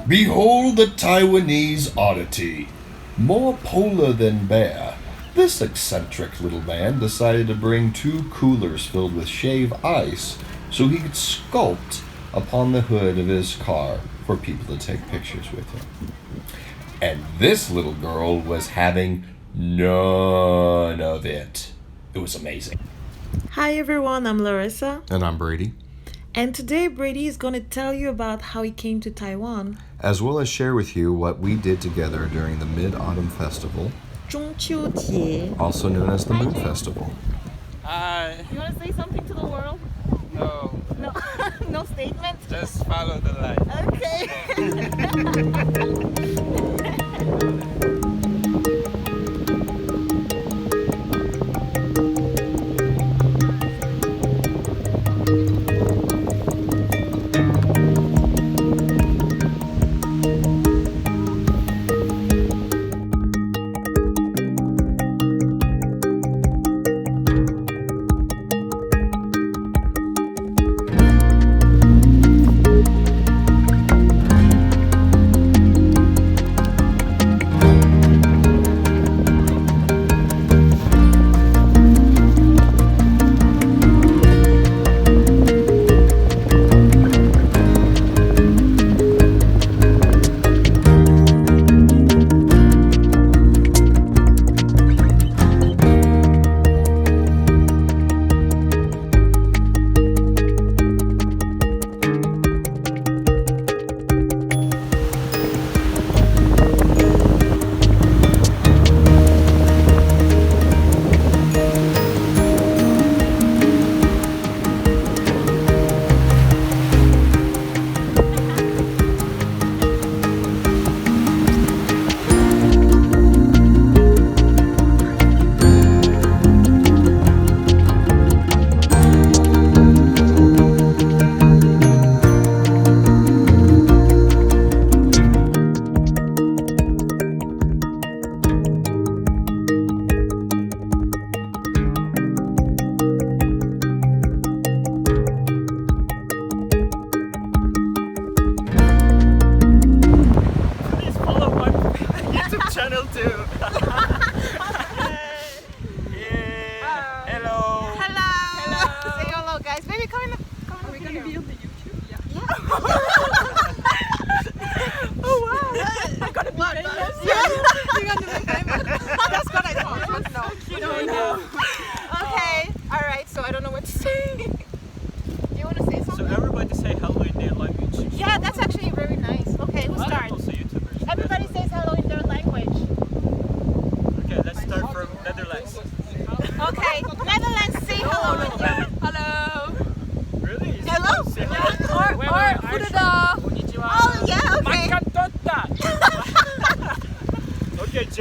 Behold the Taiwanese oddity. More polar than bear, this eccentric little man decided to bring 2 coolers filled with shave ice so he could sculpt upon the hood of his car for people to take pictures with him. And this little girl was having none of it. It was amazing. Hi everyone, I'm Larissa. And I'm Brady. And today Brady is going to tell you about how he came to Taiwan. As well as share with you what we did together during the Mid-Autumn Festival, 中秋节 also known as the Moon Festival. You want to say something to the world? No, No, no statement? just follow the light. Okay.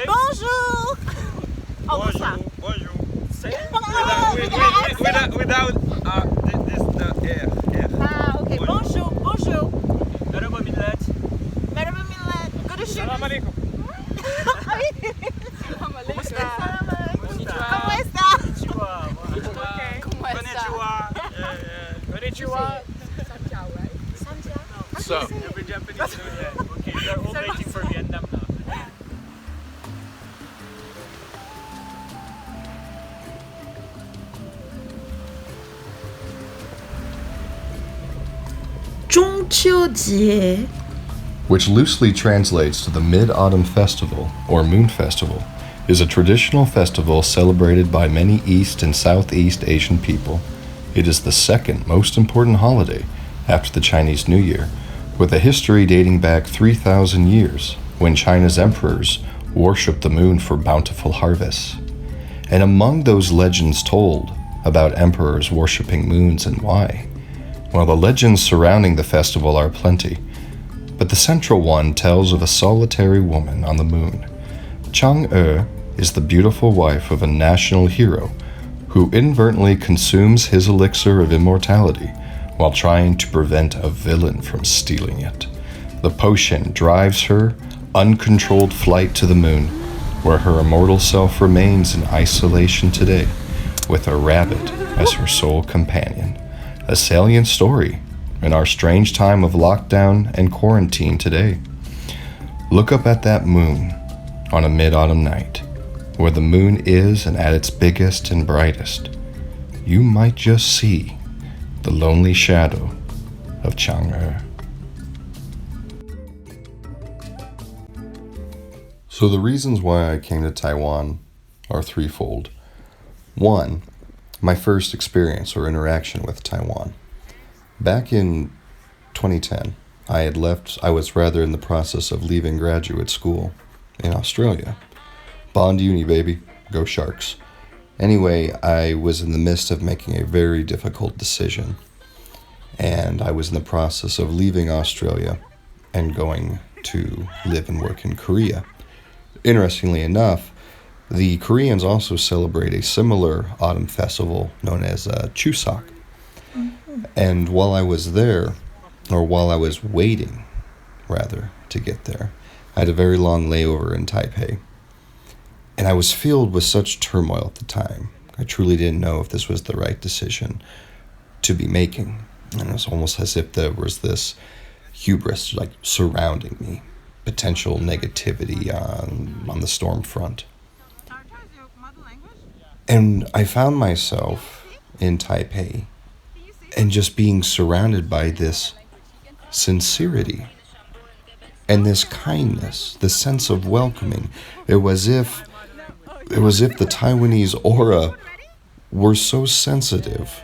Bonjour! Oh, what's that? Bonjour. Say it? Without the air. Ah, okay. Bonjour, bonjour. Merhaba millet. Merhaba millet. Görüşürüz. Salam alaikum. ¿Cómo está? ¿Cómo está? Konnichiwa. Okay. Konnichiwa. Konnichiwa. So, every Japanese know that. Okay, we are all waiting for Vietnam now. 中秋节 which loosely translates to the Mid-Autumn Festival, or Moon Festival, is a traditional festival celebrated by many East and Southeast Asian people. It is the second most important holiday after the Chinese New Year, with a history dating back 3,000 years, when China's emperors worshipped the moon for bountiful harvests. And among those legends told about emperors worshipping moons and why, well, the legends surrounding the festival are plenty, but the central one tells of a solitary woman on the moon. Chang'e is the beautiful wife of a national hero who inadvertently consumes his elixir of immortality while trying to prevent a villain from stealing it. The potion drives her uncontrolled flight to the moon, where her immortal self remains in isolation today, with a rabbit as her sole companion. A salient story in our strange time of lockdown and quarantine today. Look up at that moon on a mid-autumn night, where the moon is and at its biggest and brightest. You might just see the lonely shadow of Chang'e. So the reasons why I came to Taiwan are threefold. One, my first experience or interaction with Taiwan. Back in 2010, I was in the process of leaving graduate school in Australia. Bond uni, baby. Go Sharks. Anyway, I was in the midst of making a very difficult decision. And I was in the process of leaving Australia and going to live and work in Korea. Interestingly enough, the Koreans also celebrate a similar autumn festival known as Chuseok. And while I was there, or while I was waiting, rather, to get there, I had a very long layover in Taipei. And I was filled with such turmoil at the time. I truly didn't know if this was the right decision to be making. And it was almost as if there was this hubris surrounding me, potential negativity on the storm front. And I found myself in Taipei and just being surrounded by this sincerity and this kindness, this sense of welcoming. It was if the Taiwanese aura were so sensitive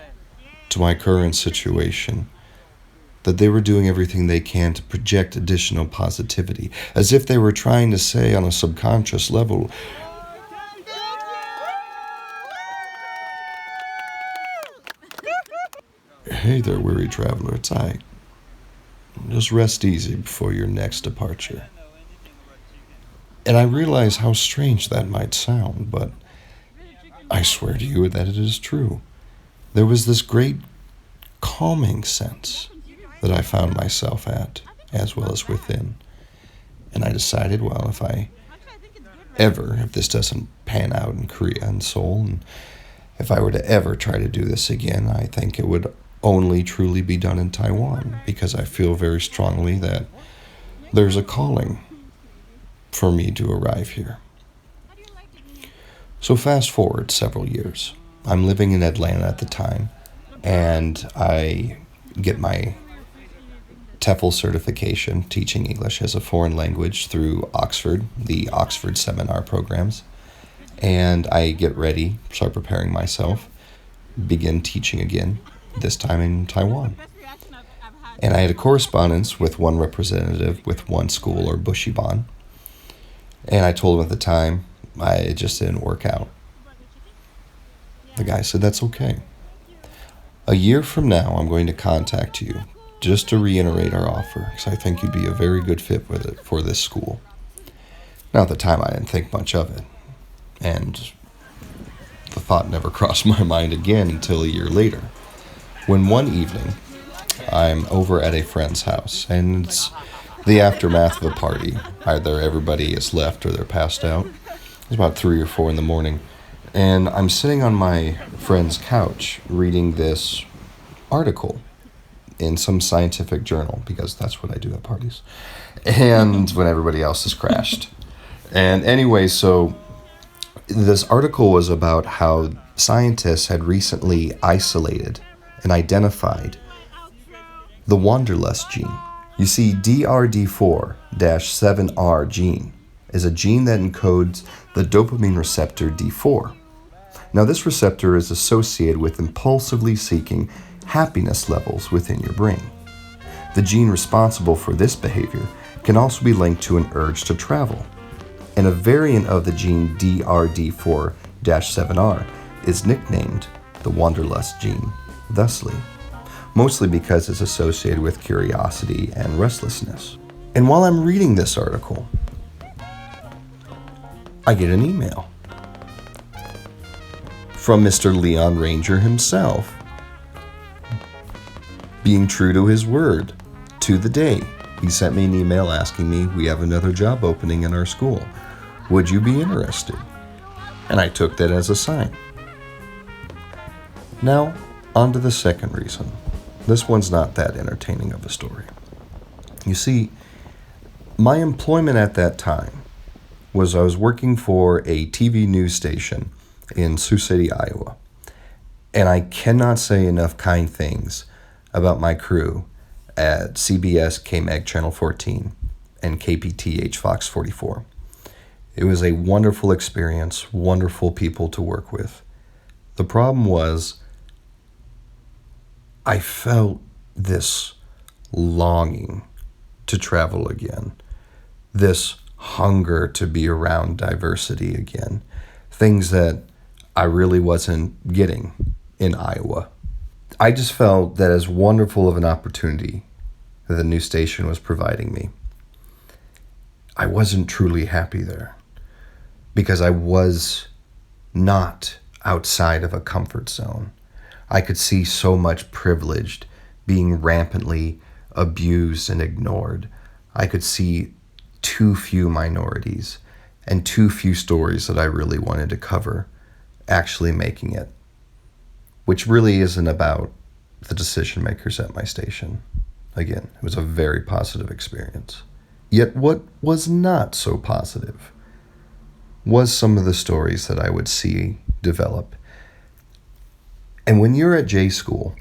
to my current situation that they were doing everything they can to project additional positivity, as if they were trying to say on a subconscious level, "Hey there, weary traveler, it's I. Just rest easy before your next departure." And I realize how strange that might sound, but I swear to you that it is true. There was this great calming sense that I found myself at, as well as within. And I decided, well, if this doesn't pan out in Korea and Seoul, and if I were to ever try to do this again, I think it would only truly be done in Taiwan, because I feel very strongly that there's a calling for me to arrive here. So fast forward several years. I'm living in Atlanta at the time, and I get my TEFL certification teaching English as a foreign language through Oxford, the Oxford seminar programs. And I get ready, start preparing myself, begin teaching again, this time in Taiwan. And I had a correspondence with one representative with one school, or Bushiban. And I told him at the time, it just didn't work out. The guy said, "That's okay. A year from now, I'm going to contact you just to reiterate our offer, because I think you'd be a very good fit for this school." Now, at the time, I didn't think much of it. And the thought never crossed my mind again until a year later, when one evening, I'm over at a friend's house, and it's the aftermath of a party. Either everybody is left or they're passed out. It's about 3 or 4 in the morning. And I'm sitting on my friend's couch reading this article in some scientific journal, because that's what I do at parties, and when everybody else has crashed. And anyway, so this article was about how scientists had recently isolated and identified the Wanderlust gene. You see, DRD4-7R gene is a gene that encodes the dopamine receptor D4. Now, this receptor is associated with impulsively seeking happiness levels within your brain. The gene responsible for this behavior can also be linked to an urge to travel. And a variant of the gene DRD4-7R is nicknamed the Wanderlust gene thusly, mostly because it's associated with curiosity and restlessness. And while I'm reading this article, I get an email from Mr. Leon Ranger himself, being true to his word, to the day. He sent me an email asking me, "We have another job opening in our school. Would you be interested?" And I took that as a sign. Now, on to the second reason. This one's not that entertaining of a story. You see, My employment at that time was I was working for a TV news station in Sioux City, Iowa. And I cannot say enough kind things about my crew at CBS KMEG Channel 14 and KPTH Fox 44. It was a wonderful experience, wonderful people to work with. The problem was I felt this longing to travel again, this hunger to be around diversity again, things that I really wasn't getting in Iowa. I just felt that as wonderful of an opportunity that the new station was providing me, I wasn't truly happy there because I was not outside of a comfort zone. I could see so much privilege being rampantly abused and ignored. I could see too few minorities and too few stories that I really wanted to cover actually making it, which really isn't about the decision makers at my station. Again, it was a very positive experience. Yet what was not so positive was some of the stories that I would see develop. And when you're at J school,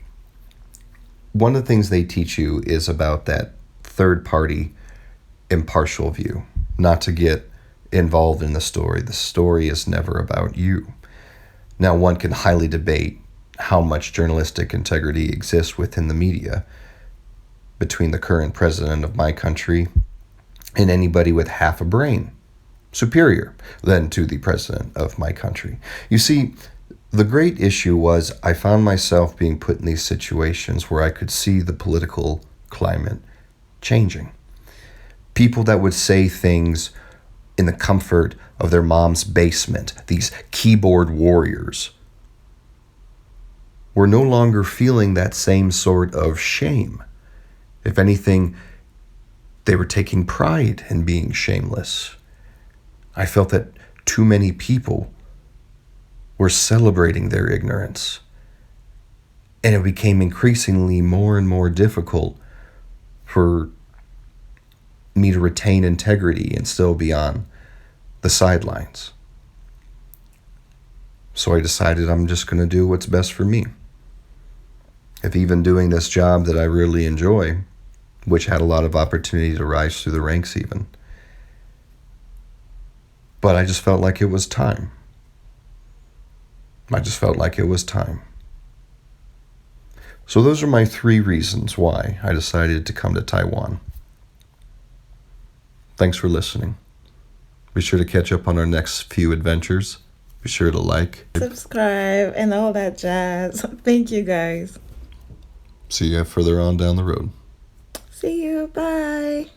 one of the things they teach you is about that third party impartial view, not to get involved in the story. The story is never about you. Now, one can highly debate how much journalistic integrity exists within the media between the current president of my country and anybody with half a brain, superior than to the president of my country. You see, the great issue was I found myself being put in these situations where I could see the political climate changing. People that would say things in the comfort of their mom's basement, these keyboard warriors, were no longer feeling that same sort of shame. If anything, they were taking pride in being shameless. I felt that too many people were celebrating their ignorance. And it became increasingly more and more difficult for me to retain integrity and still be on the sidelines. So I decided I'm just going to do what's best for me. If even doing this job that I really enjoy, which had a lot of opportunity to rise through the ranks even, but I just felt like it was time. I just felt like it was time. So those are my 3 reasons why I decided to come to Taiwan. Thanks for listening. Be sure to catch up on our next few adventures. Be sure to like, Subscribe and all that jazz. Thank you guys. see you further on down the road. See you. Bye.